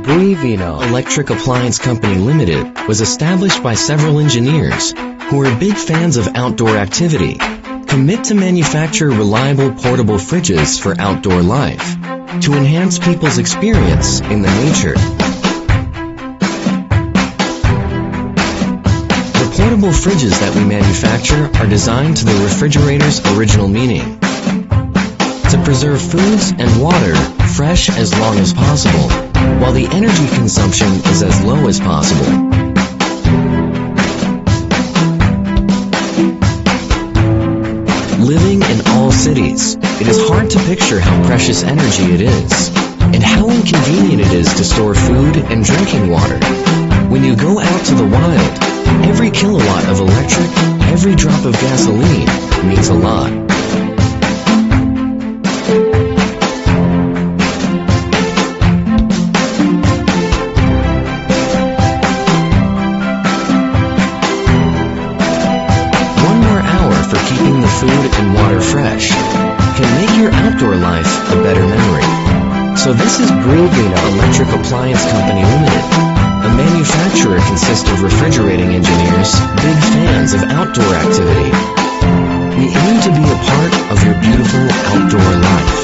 Brevino Electric Appliance Company Limited was established by several engineers who are big fans of outdoor activity, commit to manufacture reliable portable fridges for outdoor life, to enhance people's experience in the nature. The portable fridges that we manufacture are designed to the refrigerator's original meaning, to preserve foods and water fresh as long as possible, while the energy consumption is as low as possible. Living in all cities, it is hard to picture how precious energy it is, and how inconvenient it is to store food and drinking water. When you go out to the wild, every kilowatt of electric, every drop of gasoline means a lot. Keeping the food and water fresh can make your outdoor life a better memory. So this is Brevino Electric Appliance Company Limited. A manufacturer consists of refrigerating engineers, big fans of outdoor activity. We aim to be a part of your beautiful outdoor life.